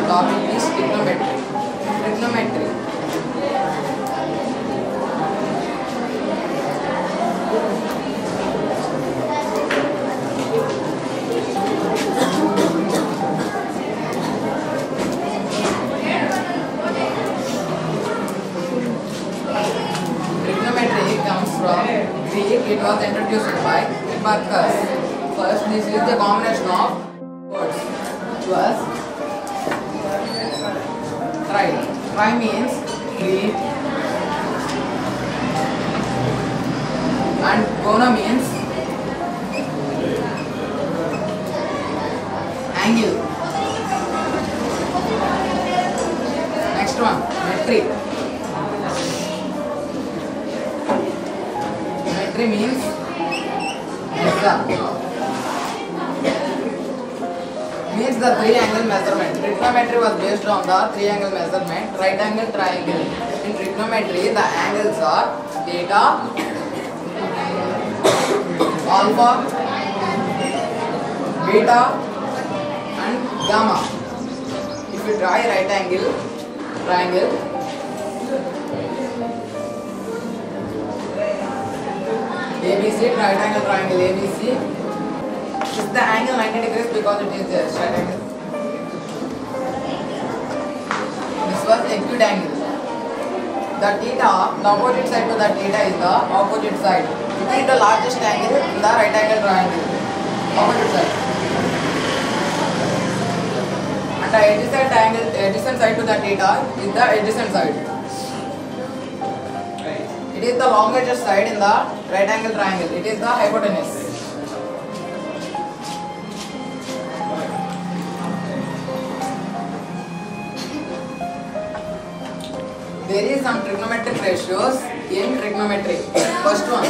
topic is trigonometry. Trigonometry. Trigonometry comes from Greek. It was introduced by Hipparchus. First, this is the combination of words. Plus, try. Try means three, and gona means angle. Next one, metric. Metric means means the three-angle measurement. Trigonometry was based on the three-angle measurement, right angle, triangle. In trigonometry, the angles are theta, alpha, beta, and gamma. If you draw a right angle triangle, ABC, right angle triangle ABC. Is the angle 90 degrees because it is a straight angle. This was acute angle. The theta, the opposite side to the theta is the opposite side. It is the largest angle in the right angle triangle. Opposite side. And the adjacent side to the theta is the adjacent side. It is the longest side in the right angle triangle. It is the hypotenuse. There is some trigonometric ratios in trigonometry. First one,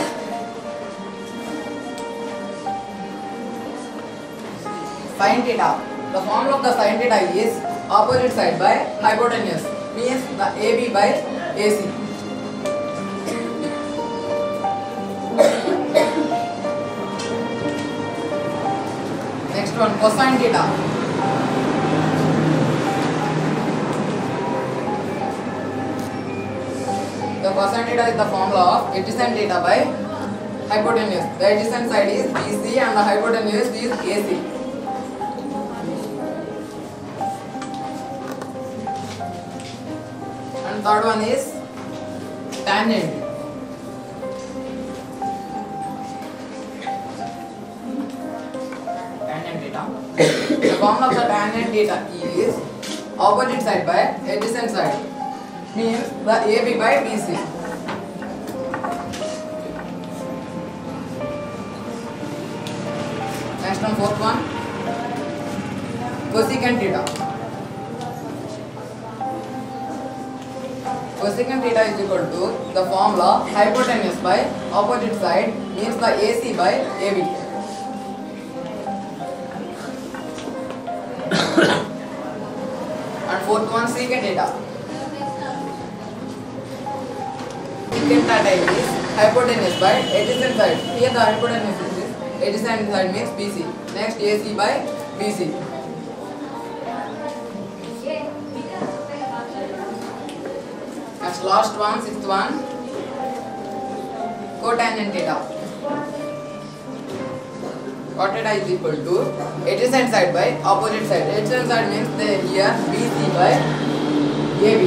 sin theta. The formula of the sin theta is opposite side by hypotenuse, means the AB by AC. Next one, cosine theta. The cosine theta is the formula of adjacent theta by hypotenuse. The adjacent side is BC and the hypotenuse is AC. And third one is tangent. Tangent theta. The formula of the tangent theta is opposite side by adjacent side, means the AB by BC. Next one, fourth one, cosecant theta. Cosecant theta is equal to the formula hypotenuse by opposite side, means the AC by AB. And fourth one, secant theta. Secant theta is hypotenuse by adjacent side. Here the hypotenuse is adjacent side means BC. Next, AC by BC. Next, last one, sixth one, cotangent theta. Cot theta is equal to adjacent side by opposite side. Adjacent side means here BC by AB.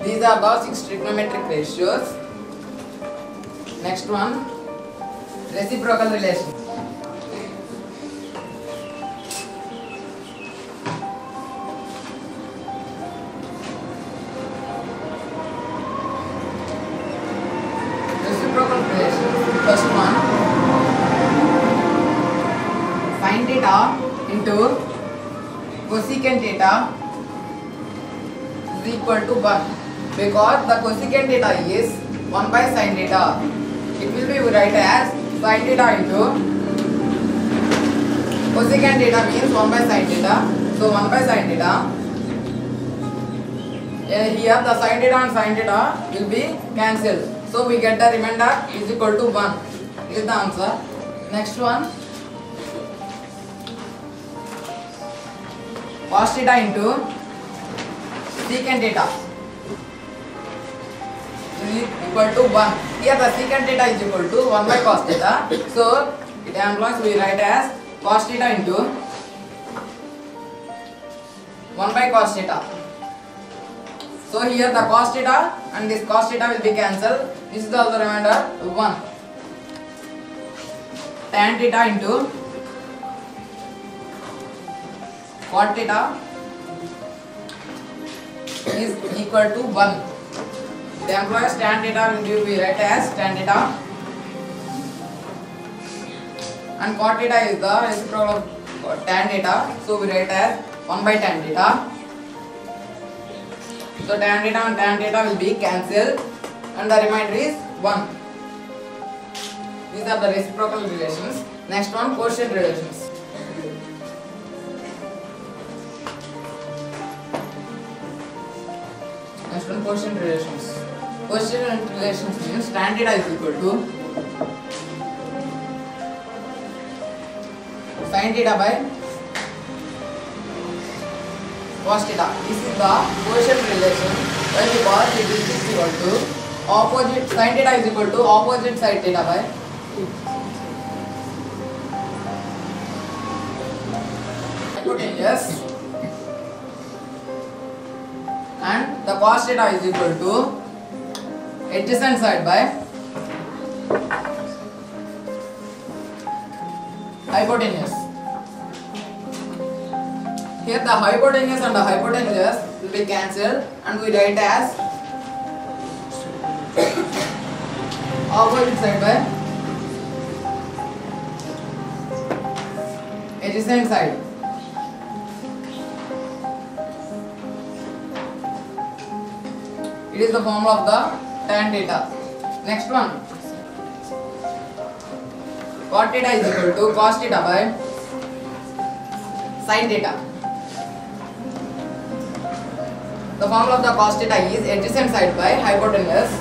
These are the 6 trigonometric ratios. Next one, reciprocal relation. Reciprocal relation. First one, sin theta into cosecant theta is equal to 1. Because the cosecant theta is 1 by sin theta, it will be written as sin theta into cosecant theta means 1 by sin theta. So 1 by sin theta. Here the sin theta and sin theta will be cancelled. So we get the remainder is equal to 1. This is the answer. Next one, cos theta into secant theta is equal to 1. Here the secant theta is equal to 1 by cos theta. So it employs, we write as cos theta into 1 by cos theta. So here the cos theta and this cos theta will be cancelled. This is also remainder 1. Tan theta into cot theta is equal to 1. The employers tan theta will be write as tan theta, and cot theta is the reciprocal of tan theta, so we write as 1 by tan theta. So tan theta and tan theta will be cancelled and the remainder is 1. These are the reciprocal relations. Next one, quotient relations. Next one, quotient relations. Quotient relations means tan theta is equal to sin theta by cos theta. This is the quotient relation when because it is equal to opposite, sin theta is equal to opposite side theta by hypotenuse, and the cos theta is equal to adjacent side by hypotenuse. Here the hypotenuse and the hypotenuse will be cancelled and we write as opposite side by adjacent side. It is the formula of the tan theta. Next one, cot theta is equal to cos theta by sin theta. The formula of the cos theta is adjacent side by hypotenuse,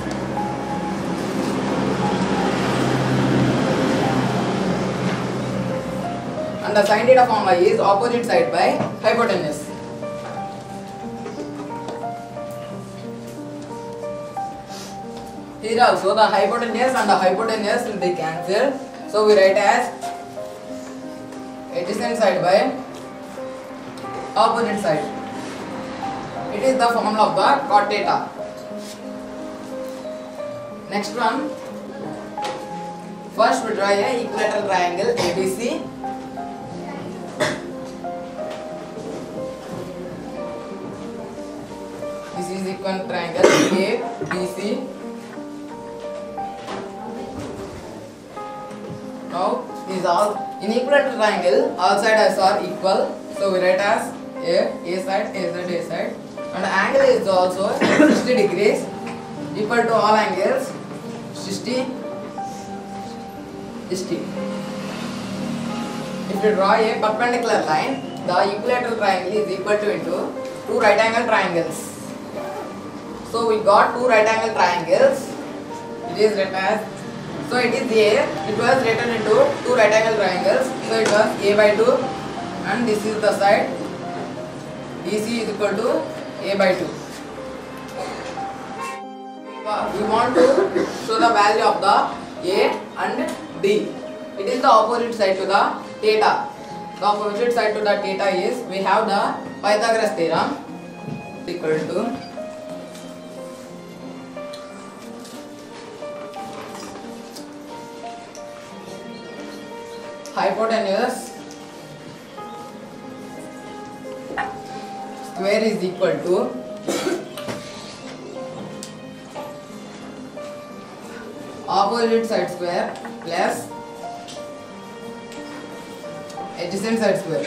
and the sin theta formula is opposite side by hypotenuse. Here also the hypotenuse and the hypotenuse will be cancelled, so we write as adjacent side by opposite side. It is the formula of the cot theta. Next one, first we draw a equilateral triangle ABC. This is equilateral triangle ABC. Now these all in equilateral triangle, all sides are equal, so we write as A side, A side, A side, and the angle is also 60 degrees, equal to all angles 60. If you draw a perpendicular line, the equilateral triangle is equal to into two right angle triangles. So we got two right angle triangles. It is written as, so it is A, it was written into two right angle triangles, so it was A by 2, and this is the side DC is equal to A by 2. We want to show the value of the A and D. It is the opposite side to the theta. The opposite side to the theta is, we have the Pythagoras theorem equal to hypotenuse square is equal to opposite side square plus adjacent side square.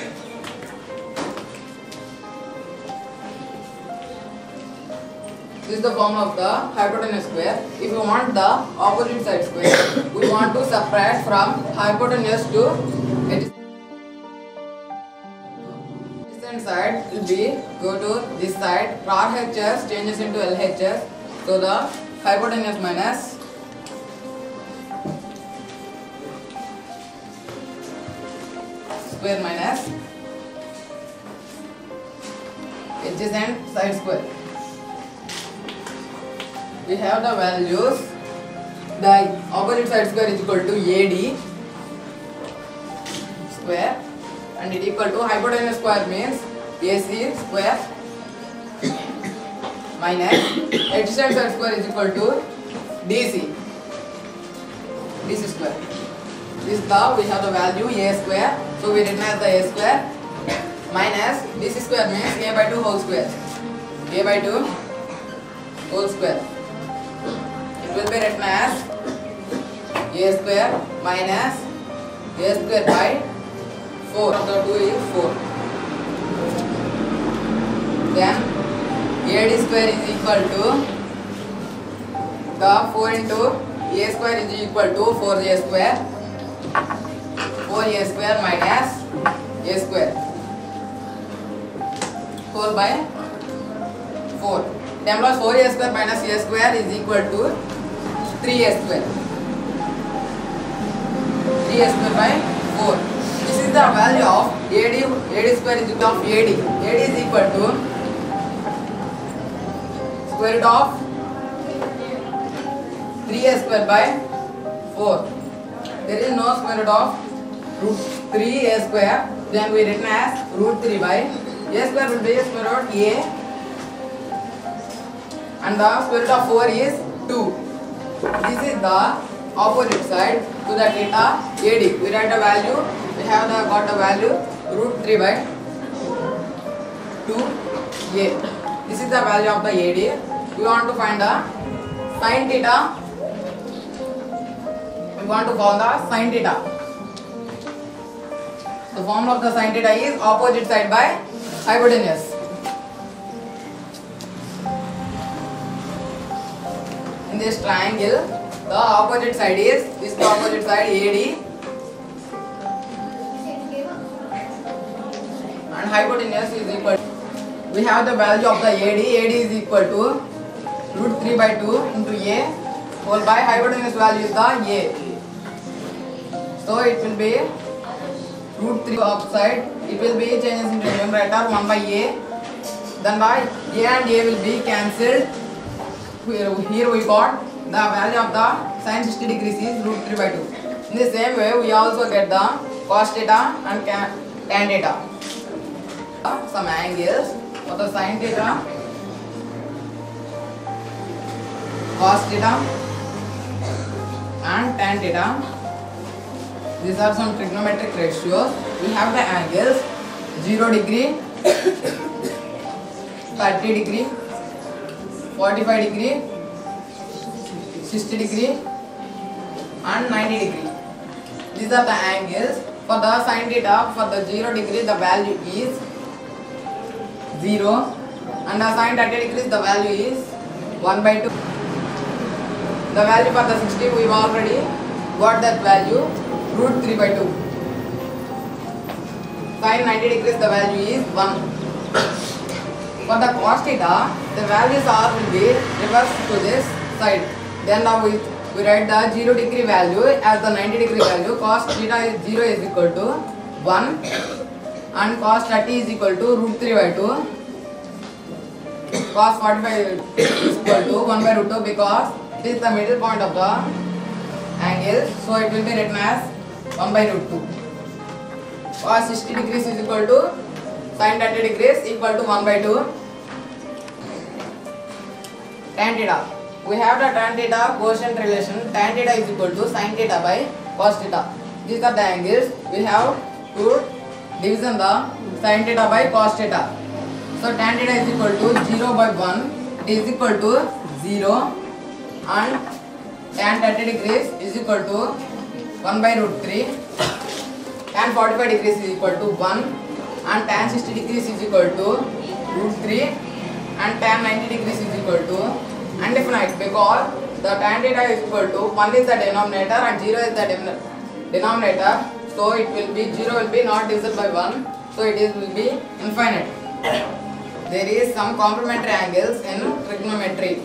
This is the formula of the hypotenuse square. If you want the opposite side square, we want to subtract from hypotenuse to adjacent side will be go to this side. RHS changes into LHS, so the hypotenuse minus square minus adjacent side square. We have the values. The opposite side square is equal to AD square, and it equal to hypotenuse square means AC square minus adjacent side square is equal to DC square. This the we have the value A square, so we written as the A square minus DC square means A by 2 whole square. A by 2 whole square. It will be written as A square minus A square by 4. The 2 is 4. Then AD square is equal to the 4 into A square is equal to 4A square. 4A square minus A square whole by 4. It implies 4A square minus A square is equal to 3A square. 3A square by 4. This is the value of AD square is equal to AD. AD is equal to square root of 3A square by 4. There is no square root of root 3A square. Then we written as root 3 by A square will be square root A, and the square root of 4 is 2. This is the opposite side to the theta AD. We write the value. We have got the value root 3 by 2A. This is the value of the AD. We want to find the sin theta. We want to find the sin theta. The formula of the sin theta is opposite side by hypotenuse. In this triangle, the opposite side is the opposite side AD, and hypotenuse is equal. We have the value of the AD. AD is equal to root 3 by 2 into A whole by hypotenuse value is the A. So it will be root 3 upside. It will be changes into numerator 1 by A. Then by A and A will be cancelled. Here we got the value of the sin 60 degrees is root 3 by 2. In the same way, we also get the cos theta and tan theta. Some angles for the sin theta, cos theta and tan theta. These are some trigonometric ratios. We have the angles 0 degree, 30 degree, 45 degree, 60 degree and 90 degree. These are the angles. For the sin theta, for the 0 degree the value is 0, and the sin 30 degrees the value is 1 by 2. The value for the 60 we have already got that value root 3 by 2. Sin 90 degrees the value is 1. For the cos theta, the values are will be reversed to this side. Then now we write the 0 degree value as the 90 degree value. Cos theta is 0 is equal to 1, and cos 30 is equal to root 3 by 2. Cos 45 is equal to 1 by root 2 because it is the middle point of the angle. So it will be written as 1 by root 2. Cos 60 degrees is equal to sin 30 degrees equal to 1 by 2. Tan theta. We have the tan theta quotient relation. Tan theta is equal to sin theta by cos theta. These are the angles. We have to division the sin theta by cos theta. So tan theta is equal to 0 by 1. It is equal to 0, and tan 30 degrees is equal to 1 by root 3. Tan 45 degrees is equal to 1, and tan 60 degrees is equal to root 3, and tan 90 degrees is equal to indefinite because the tan theta is equal to 1 is the denominator and 0 is the denominator. So it will be 0 will be not divisible by 1. So it is will be infinite. There is some complementary angles in trigonometry.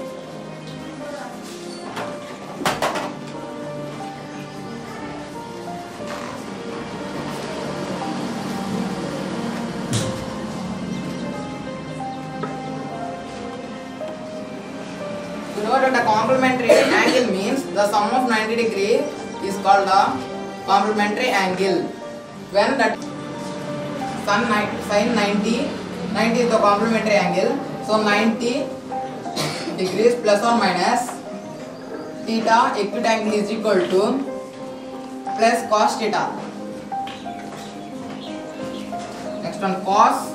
the complementary angle means the sum of 90 degree is called the complementary angle. When that sin 90 is the complementary angle. So 90 degrees plus or minus theta acute angle is equal to plus cos theta. Next one, cos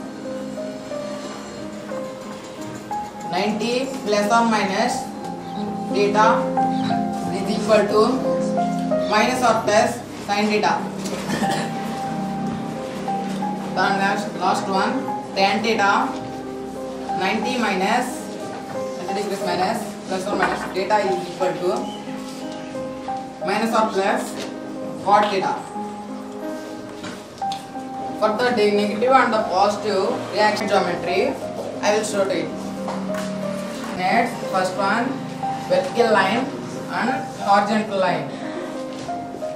90 plus or minus theta is equal to minus or plus sin theta. Then last one, tan theta 90 minus 90 degrees minus plus or minus theta is equal to minus or plus cot theta. For the negative and the positive reaction geometry, I will show it. Next, first one, vertical line and horizontal line.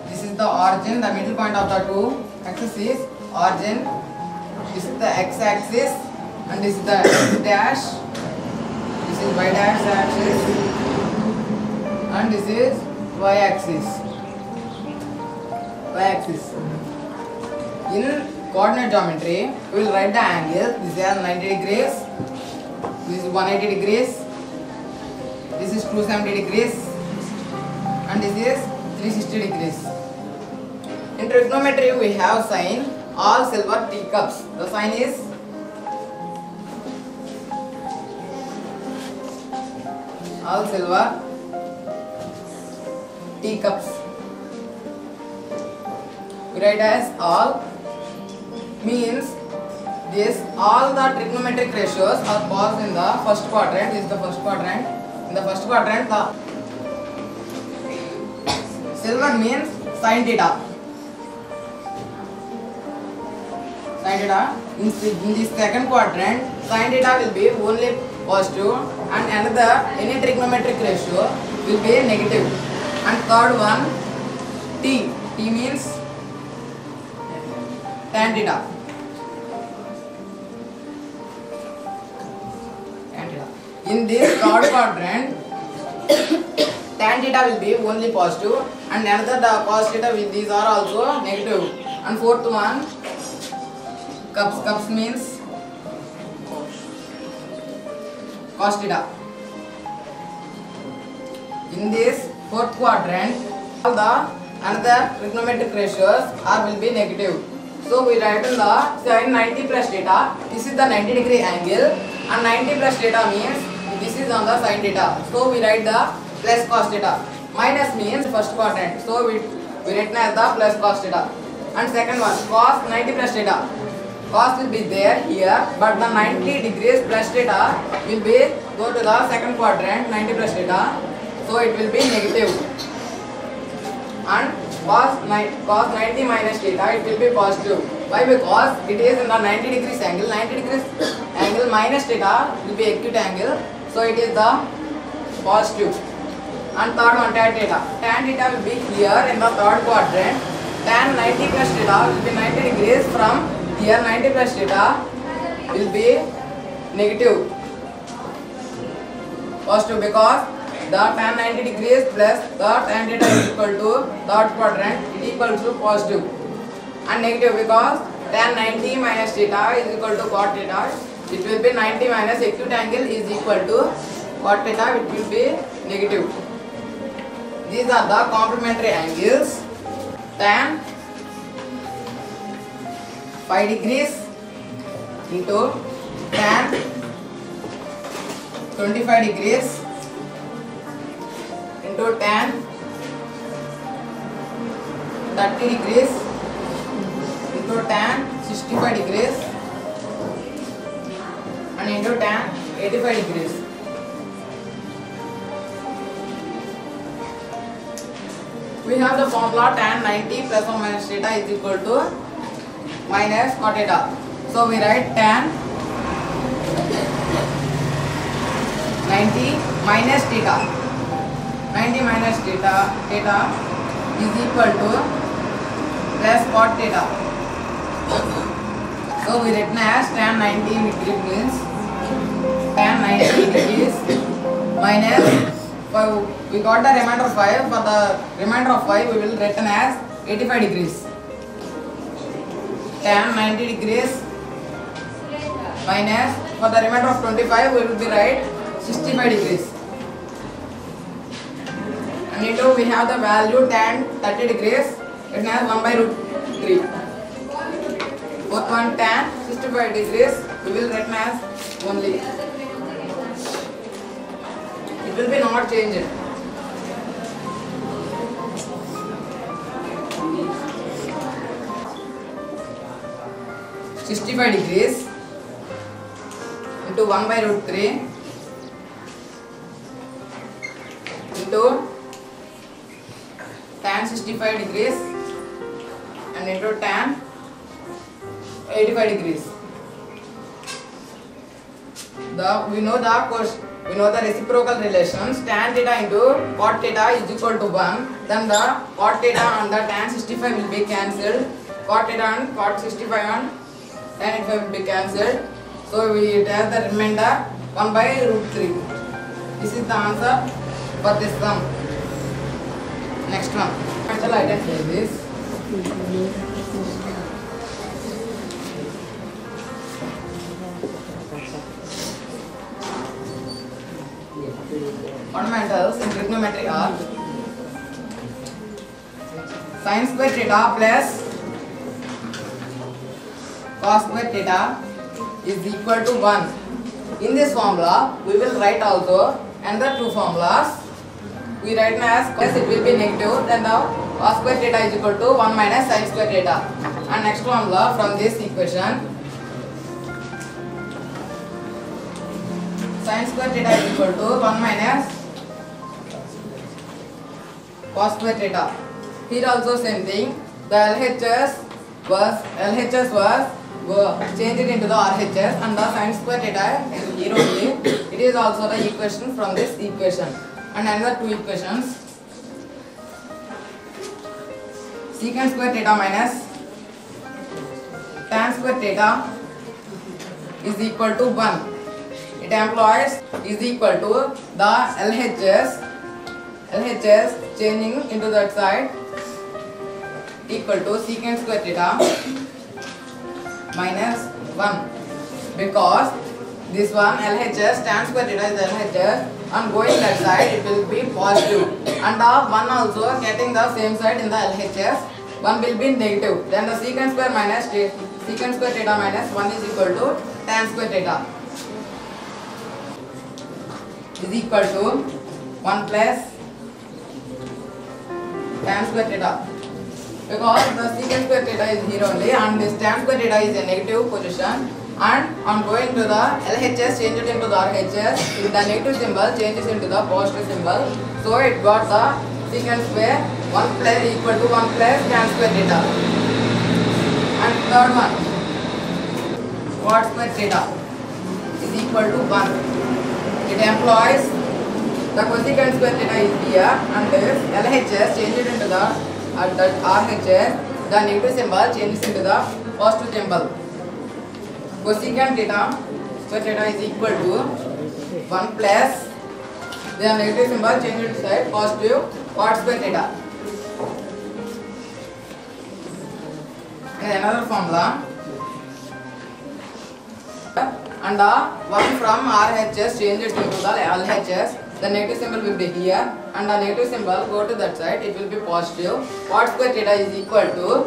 This is the origin, the middle point of the two axes is origin. This is the x-axis and this is the x dash. This is y dash axis and this is y axis. In coordinate geometry, we will write the angle. This is 90 degrees, this is 180 degrees, this is 270 degrees and this is 360 degrees. In trigonometry, we have sign all silver teacups. The sign is all silver teacups. We write as all means this all the trigonometric ratios are caused in the first quadrant. This is the first quadrant. In the first quadrant, the silver means sin theta. In the second quadrant, sin theta will be only positive and another any trigonometric ratio will be negative. And third one, t means tan theta. In this third quadrant, tan theta will be only positive and another the cos theta with these are also negative. And fourth one, cups means cos theta. In this fourth quadrant, all the another trigonometric ratios will be negative. So we write in the sin 90 plus theta. This is the 90 degree angle and 90 plus theta means this is on the sin theta. So we write the plus cos theta. Minus means first quadrant. So we write as the plus cos theta. And second one, cos 90 plus theta. Cos will be there here, but the 90 degrees plus theta will be go to the second quadrant 90 plus theta. So it will be negative. And cos 90 minus theta, it will be positive. Why? Because it is in the 90 degrees angle. 90 degrees angle minus theta will be acute angle. So it is the positive. And third one, tan theta. Tan theta will be here in the third quadrant. Tan 90 plus theta will be 90 degrees from here. 90 plus theta will be negative. Positive because the tan 90 degrees plus the tan theta is equal to third quadrant, it equals to positive. And negative because tan 90 minus theta is equal to cot theta. It will be 90 minus acute angle is equal to cot theta, it will be negative. These are the complementary angles. Tan 5 degrees into tan 25 degrees into tan 30 degrees into tan 65 degrees and into tan 85 degrees. We have the formula tan 90 plus or minus theta is equal to minus cot theta. So we write tan 90 minus theta. 90 minus theta is equal to plus cot theta. So we written as tan 90 degree means tan 90 degrees minus we got the remainder of 5. For the remainder of 5 we will written as 85 degrees. Tan 90 degrees minus, for the remainder of 25 we will be write 65 degrees. And into we have the value tan 30 degrees, it has 1 by root 3. Fourth one tan 65 degrees we will written as only. It will be not changed. (65 degrees) into 1 by root 3 into tan 65 degrees and into tan 85 degrees. We know the reciprocal relations. Tan theta into cot theta is equal to 1. Then the cot theta and the tan 65 will be cancelled. Cot theta and cot 65 and tan 85 will be cancelled. So we have the remainder 1 by root 3. This is the answer for this sum. Next one. Actually, I can say this. Fundamentals in trigonometry are sin square theta plus cos square theta is equal to 1. In this formula, we will write also another two formulas. We write as cos, it will be negative, then the cos square theta is equal to 1 minus sin square theta. And next formula from this equation, sin square theta is equal to 1 minus cos square theta. Here also same thing. The LHS was changed into the RHS and the sin square theta is here only. It is also the equation from this equation. And another two equations. Secant square theta minus tan square theta is equal to 1. It employs is equal to the LHS changing into that side equal to secant square theta minus 1, because this one LHS tan square theta is LHS and going that side it will be positive, and the 1 also getting the same side in the LHS, 1 will be negative. Then the secant square theta minus 1 is equal to tan square theta is equal to 1 plus tan square theta, because the secant square theta is here only and this tan square theta is a negative position, and on going to the LHS change it into the RHS, the negative symbol changes into the positive symbol, so it got the secant square 1 plus equal to 1 plus tan square theta. And third one, cot square theta is equal to 1. It employs the cosecant square theta is here and this LHS change it into the RHS, the negative symbol changes into the positive symbol. Cosecant theta square theta is equal to 1 plus the negative symbol changes to side positive cot square theta. And another formula, and the 1 from RHS changes into the LHS, the negative symbol will be here and the negative symbol go to that side, it will be positive. Cot square theta is equal to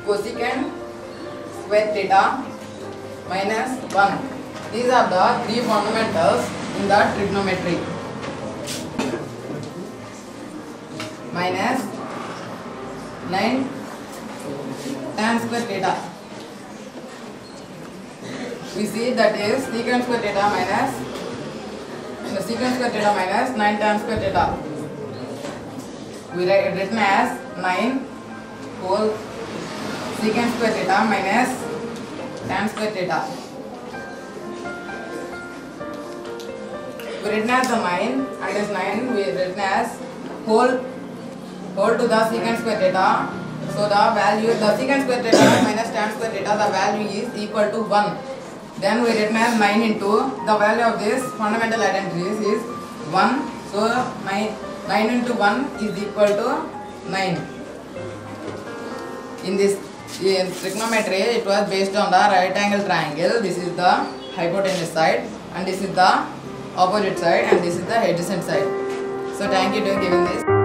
cosecant square theta minus 1. These are the three fundamentals in the trigonometry. Minus 9 tan square theta. We see that is secant square theta minus 9 tan square theta. We write written as 9 whole secant square theta minus tan square theta. We written as the 9 and this 9 we written as whole to the secant square theta. So the value, the secant square theta minus tan square theta, the value is equal to 1. Then we written as 9 into the value of this fundamental identities is 1. So 9 into 1 is equal to 9. In this trigonometry, it was based on the right angle triangle. This is the hypotenuse side and this is the opposite side and this is the adjacent side. So thank you for giving this.